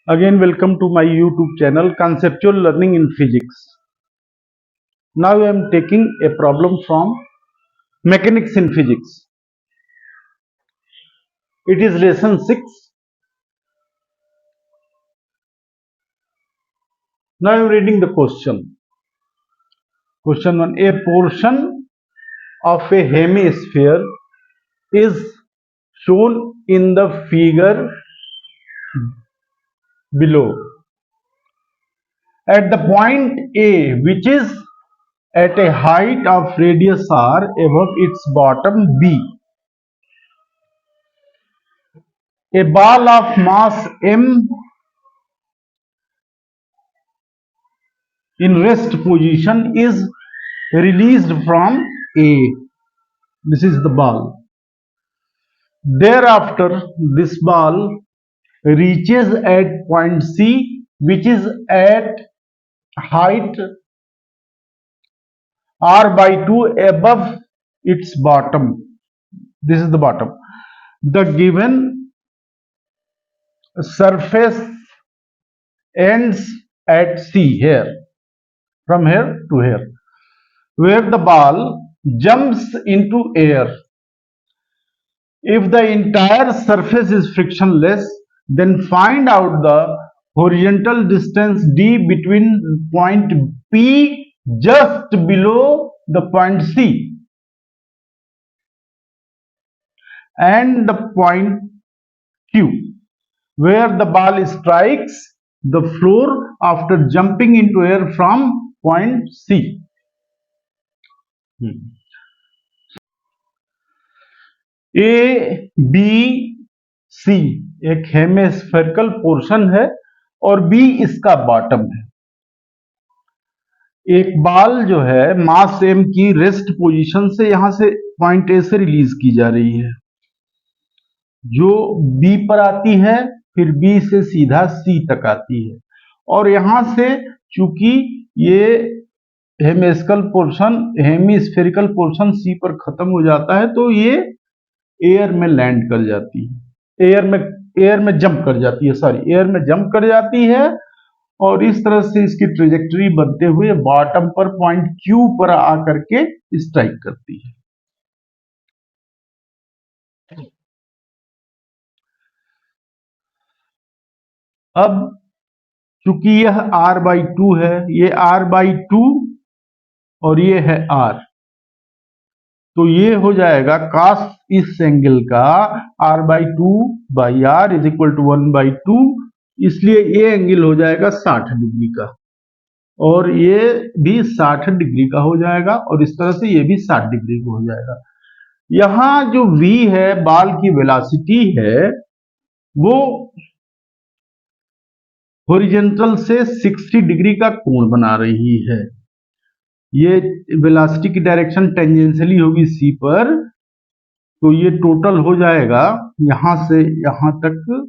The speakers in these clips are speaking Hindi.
Again, welcome to my YouTube channel Conceptual Learning in Physics. Now I am taking a problem from Mechanics in Physics. It is lesson 6. Now I am reading the question. Question 1. A portion of a hemisphere is shown in the figure below. At the point A, which is at a height of radius r above its bottom B, a ball of mass m in rest position is released from A. This is the ball. Thereafter, this ball reaches at point C, which is at height r by 2 above its bottom. This is the bottom. The given surface ends at C here, from here to here, where the ball jumps into air. If the entire surface is frictionless, then find out the horizontal distance d between point P just below the point C and the point Q, where the ball strikes the floor after jumping into air from point C. A B C एक हेमिस्फेरिकल पोर्शन है और बी इसका बॉटम है। एक बॉल जो है मास एम की रेस्ट पोजीशन से यहां से पॉइंट ए से रिलीज की जा रही है, जो बी पर आती है, फिर बी से सीधा सी तक आती है, और यहां से चूंकि ये हेमिस्फेरिकल पोर्शन सी पर खत्म हो जाता है, तो ये एयर में लैंड कर जाती है, एयर में जंप कर जाती है, एयर में जंप कर जाती है, और इस तरह से इसकी ट्रेजेक्टरी बनते हुए बॉटम पर पॉइंट क्यू पर आकर के स्ट्राइक करती है। अब चूंकि यह r बाई 2 है, ये r बाई 2 और ये है r, तो ये हो जाएगा cos इस एंगल का r by 2 by r is equal to 1 by 2, इसलिए ये एंगल हो जाएगा 60 डिग्री का, और ये भी 60 डिग्री का हो जाएगा, और इस तरह से ये भी 60 डिग्री का हो जाएगा। यहां जो v है, बॉल की वेलोसिटी है, वो हॉरिजॉन्टल से 60 डिग्री का कोण बना रही है। ये वेलोसिटी की डायरेक्शन टेंजेंशियली होगी सी पर, तो ये टोटल हो जाएगा यहां से यहां तक,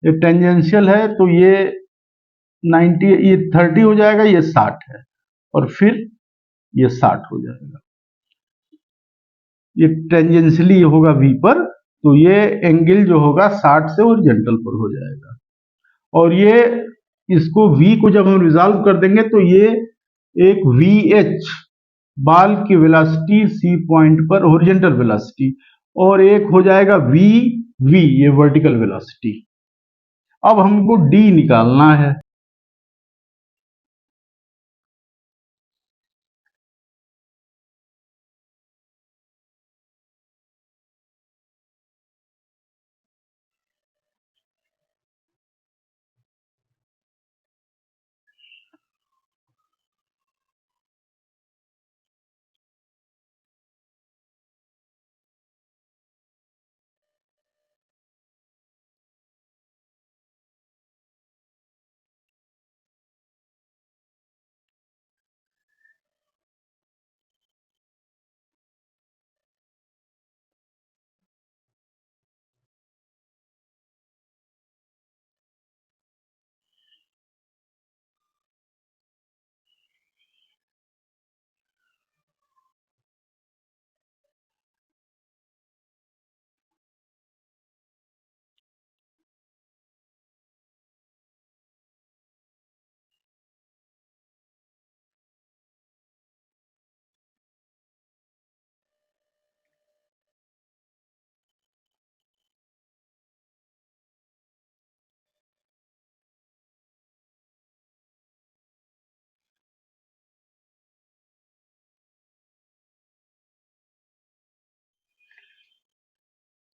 ये टेंजेंशियल है तो ये 90, ये 30 हो जाएगा, ये 60 है, और फिर ये 60 हो जाएगा। ये टेंजेंशियली होगा v पर, तो ये एंगल जो होगा 60 से हॉरिजॉन्टल पर हो जाएगा, और ये इसको v को जब हम रिजॉल्व कर देंगे तो ये एक vh बॉल की वेलोसिटी सी पॉइंट पर हॉरिजॉन्टल वेलोसिटी, और एक हो जाएगा v ये वर्टिकल वेलोसिटी। अब हमको d निकालना है।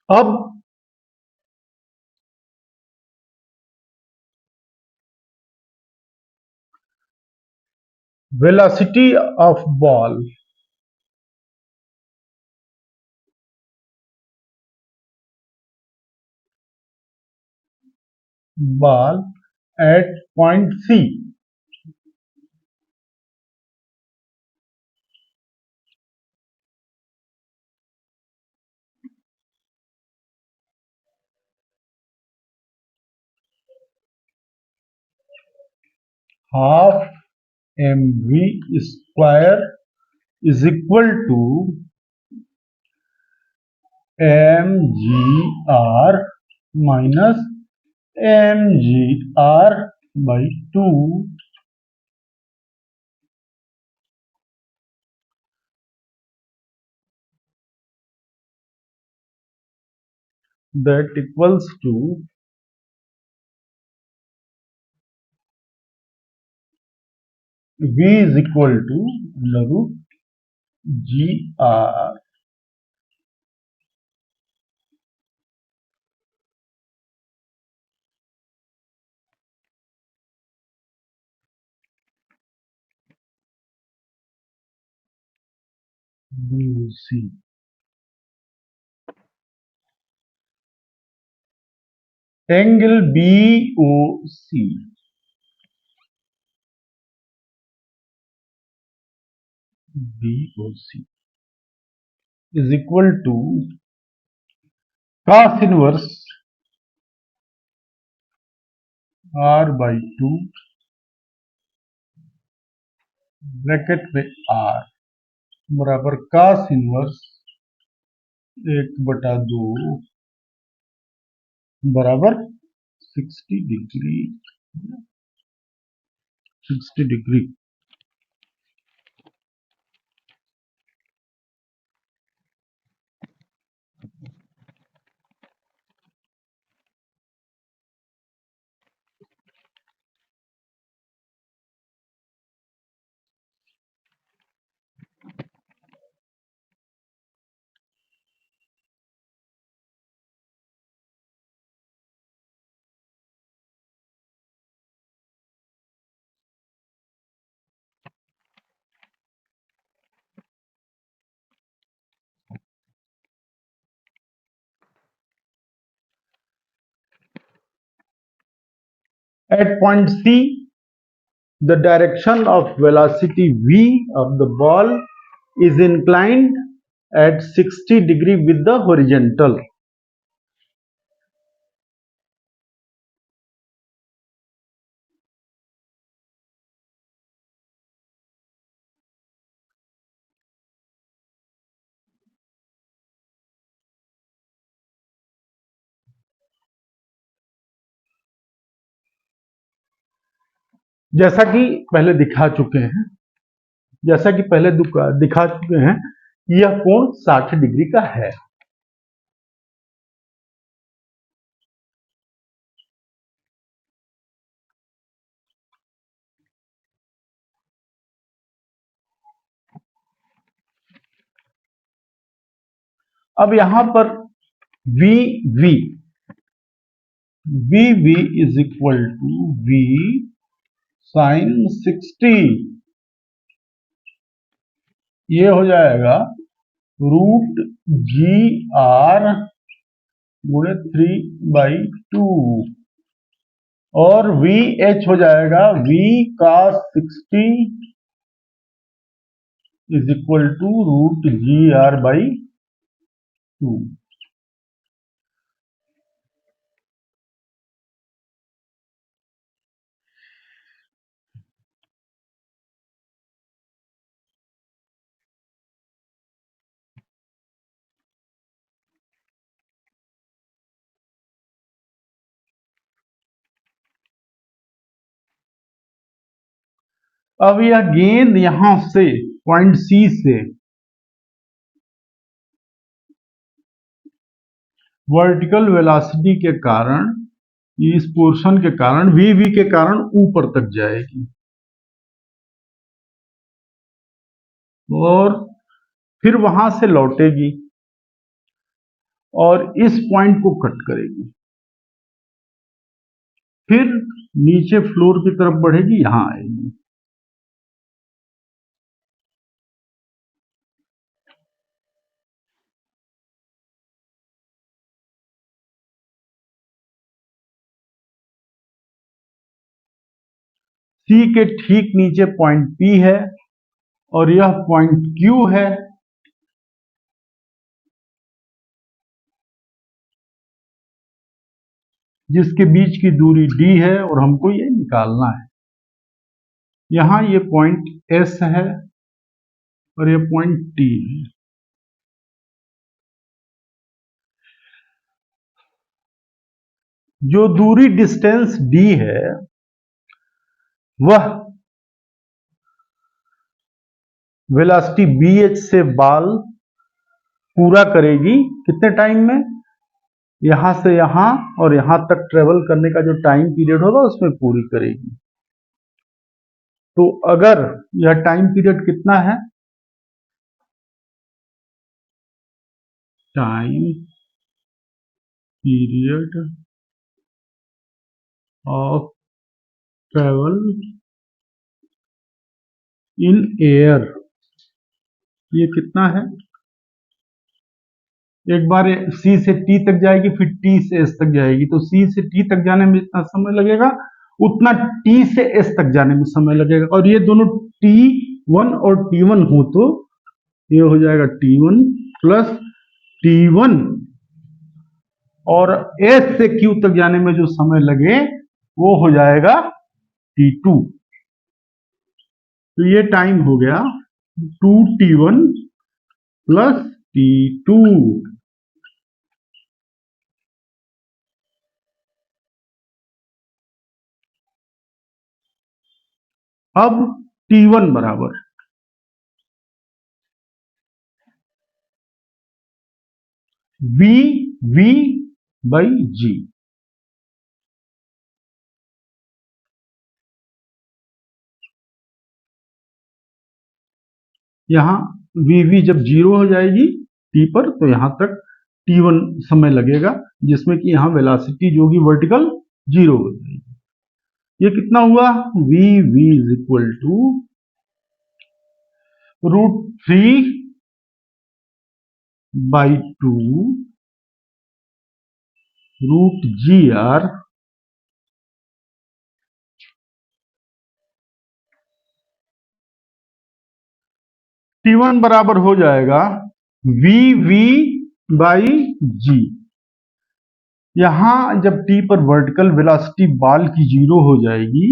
अब velocity of ball at point C half mv square is equal to mgr minus mgr by 2, that equals to v is equal to under root gr. BOC. Angle BOC is equal to cos inverse r by 2 bracket में r बराबर cos इनवर्स 1/2 बराबर 60 degree. At point C, the direction of velocity v of the ball is inclined at 60 degree with the horizontal. जैसा कि पहले दिखा चुके हैं यह कोण 60 डिग्री का है। अब यहां पर VV is equal to V sin 60, ये हो जाएगा रूट GR गुणे 3/2 और VH हो जाएगा V cos 60 is equal to root GR by 2। अब यह गेंद यहां से पॉइंट सी से वर्टिकल वेलोसिटी के कारण, इस पोर्शन के कारण, वी के कारण ऊपर तक जाएगी और फिर वहां से लौटेगी और इस पॉइंट को कट करेगी, फिर नीचे फ्लोर की तरफ बढ़ेगी, यहां आएगी। सी के ठीक नीचे पॉइंट P है और यह पॉइंट Q है। जिसके बीच की दूरी D है और हमको ये निकालना है। यहां ये पॉइंट S है और ये पॉइंट T है। जो दूरी डिस्टेंस D है वह वेलोसिटी BH से बाल पूरा करेगी कितने टाइम में? यहां से यहां और यहां तक ट्रेवल करने का जो टाइम पीरियड होगा उसमें पूरी करेगी। तो अगर यह टाइम पीरियड कितना है? Time period of travel in air, ये कितना है? एक बार C से T तक जाएगी, फिर T से S तक जाएगी, तो C से T तक जाने में जितना समय लगेगा उतना T से S तक जाने में समय लगेगा। और ये दोनों T1 और T1 हो तो ये हो जाएगा T1 प्लस T1, और S से Q तक जाने में जो समय लगे वो हो जाएगा T2। तो ये टाइम हो गया 2T1 प्लस T2। अब T1 बराबर V बाई G। यहां V जब 0 हो जाएगी T पर, तो यहां तक T1 समय लगेगा, जिसमें कि यहां वेलोसिटी जो होगी वर्टिकल 0 हो जाएगी। ये कितना हुआ? V is equal to √3 by 2 √GR T1 बराबर हो जाएगा V बाई G। यहां जब T पर वर्टिकल वेलोसिटी बाल की 0 हो जाएगी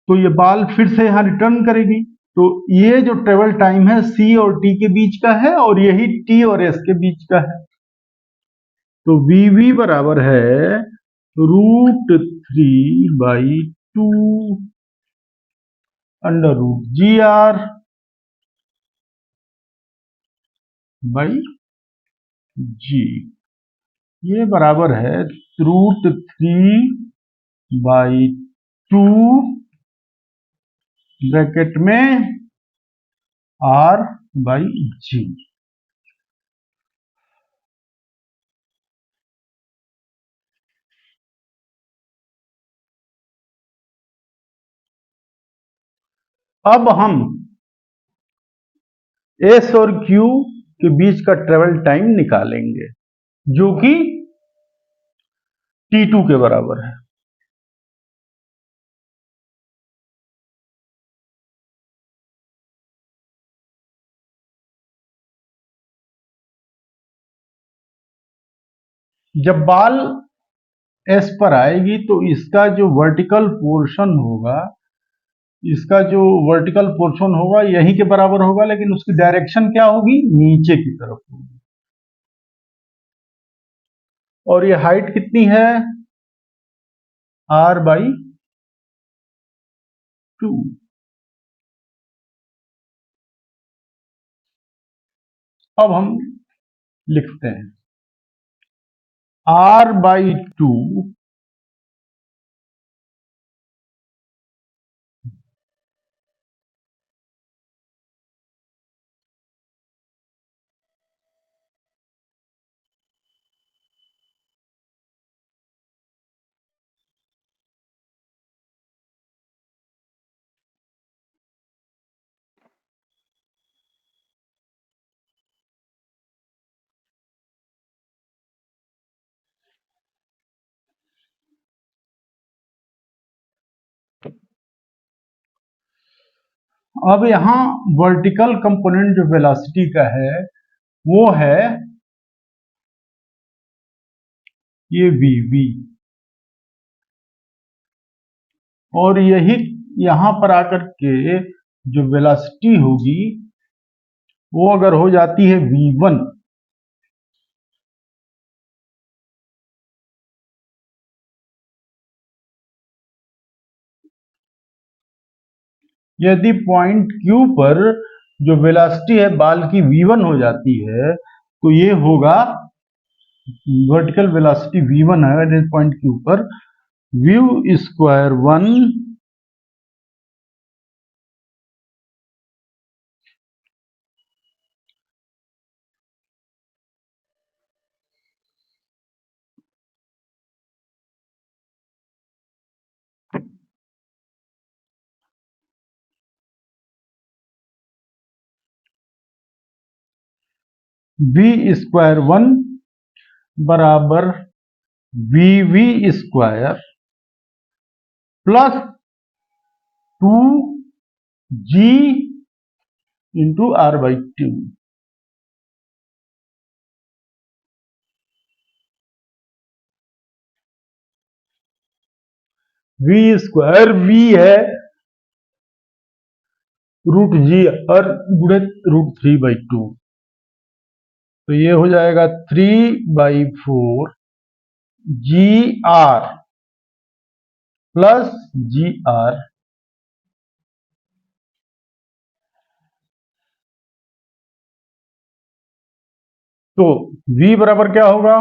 तो ये बाल फिर से यहां रिटर्न करेगी। तो ये जो ट्रेवल टाइम है C और T के बीच का है और यही T और S के बीच का है। तो VV बराबर है √3 बाई 2 √GR बाई G। ये बराबर है √3 बाई 2 ब्रैकेट में R बाई G। अब हम S और Q के बीच का ट्रेवल टाइम निकालेंगे जो कि T2 के बराबर है। जब बाल S पर आएगी तो इसका जो वर्टिकल पोर्शन होगा, यहीं के बराबर होगा, लेकिन उसकी डायरेक्शन क्या होगी? नीचे की तरफ होगी। और ये हाइट कितनी है? R by 2। अब हम लिखते हैं R बाई 2 अब यहां वर्टिकल कंपोनेंट जो वेलोसिटी का है वो है ये वी, और यही यहां पर आकर के जो वेलोसिटी होगी वो अगर हो जाती है v1, यदि पॉइंट Q पर जो वेलोसिटी है बाल की v1 हो जाती है तो ये होगा वर्टिकल वेलोसिटी v1 है पॉइंट Q पर व्यू स्क्वायर 1 v स्क्वायर 1 बराबर v square plus 2g into r/2। V square v है √g और गुणित √3/2, तो ये हो जाएगा 3/4 GR प्लस GR। तो V बराबर क्या होगा?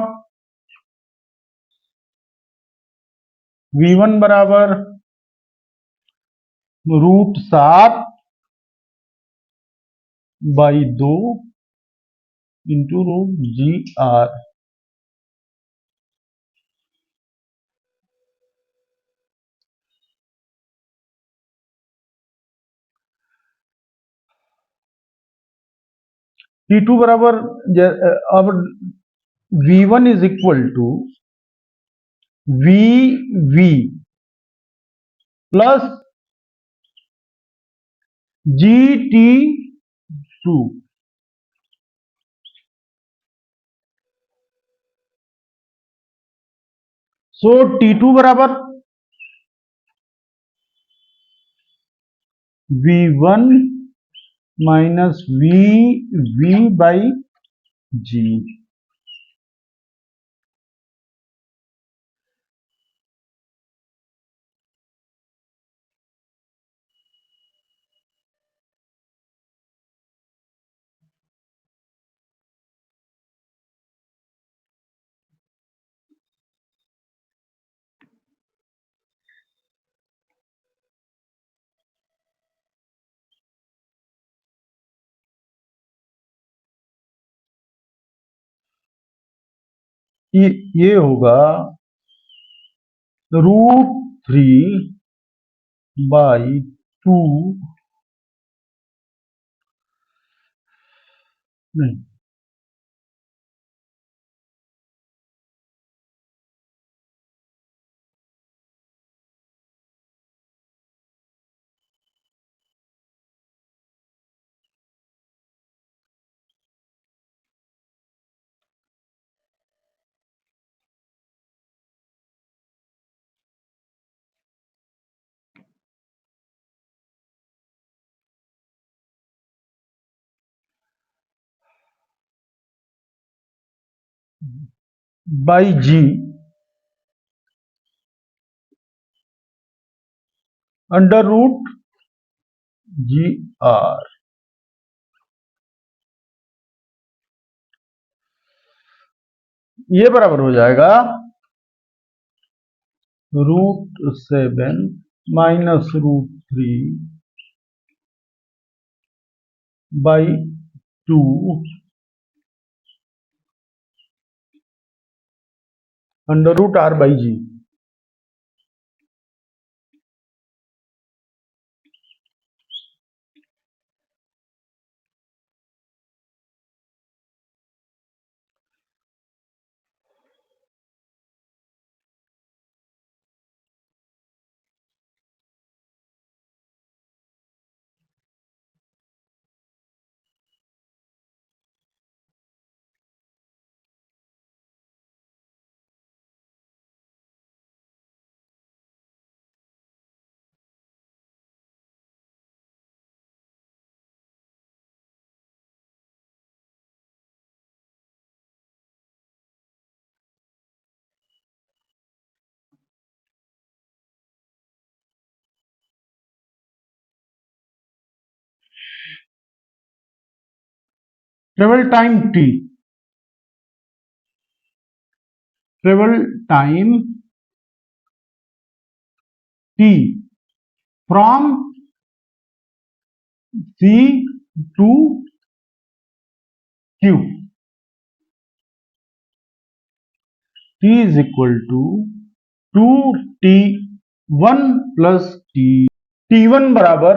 V1 बराबर √7/2 इंटू √GR। T2 बराबर अब V1 is equal to VV plus GT2। So T2 बराबर V1 माइनस VV/G। ये होगा √3/2 नहीं, बाई G √GR। ये बराबर हो जाएगा √7 minus √3/2 √R/G। Travel time T, travel time T from C to Q, T is equal to 2t1 plus T one बराबर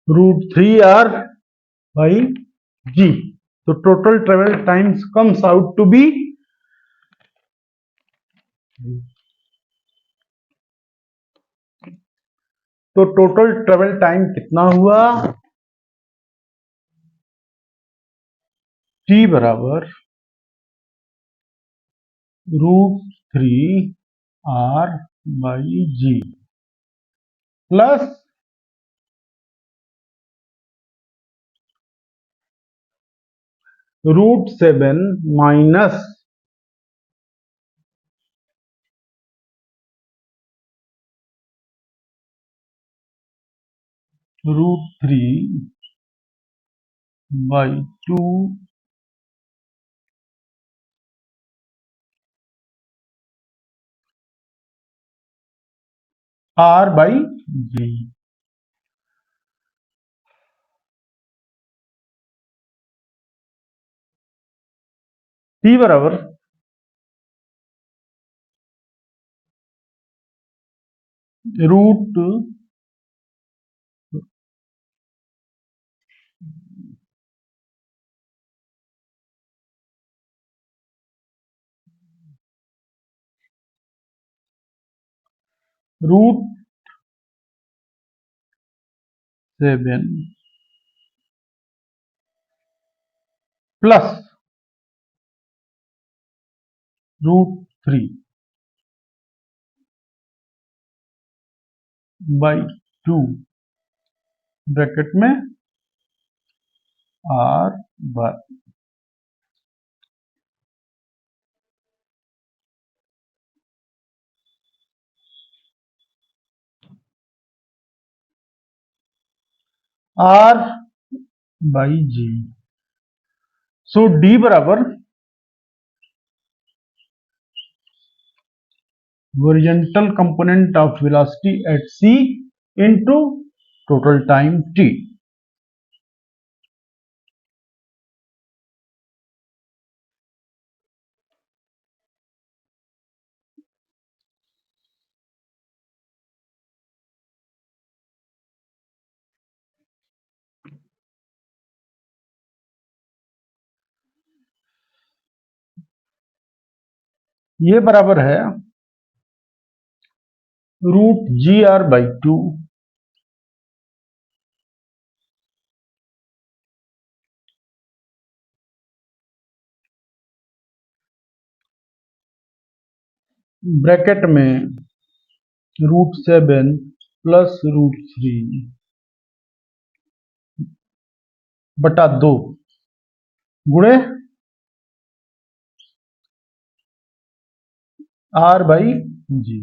√3r by g. So total travel times comes out to be, तो टोटल ट्रेवल टाइम कितना हुआ, t बराबर √3r by g plus √7 minus √3 by 2 r by g. t बराबर √7 प्लस √3 बाई 2 ब्रैकेट में r by g. So d बराबर horizontal component of velocity at c into total time t। ये बराबर है √gr/2 ब्रैकेट में √7 प्लस √3 बटा 2 गुणे r by g.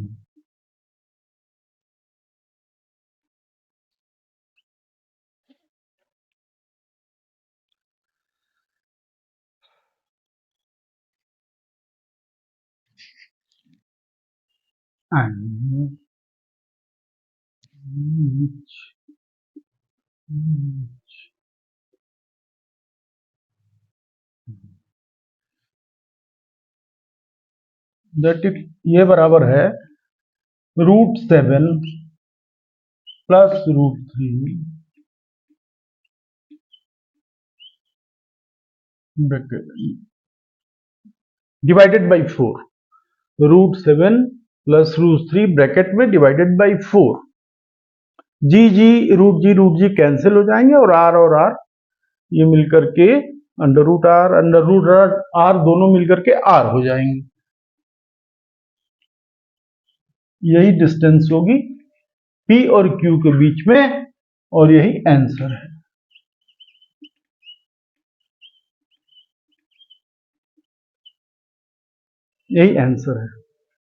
That is ये बराबर है √7 plus √3 divided by 4, √7 plus √3 bracket में डिवाइडेड बाई 4। जी कैंसिल हो जाएंगे और r ये मिलकर के √r दोनों मिलकर के r हो जाएंगे। यही डिस्टेंस होगी P और Q के बीच में, और यही आंसर है। यही आंसर है।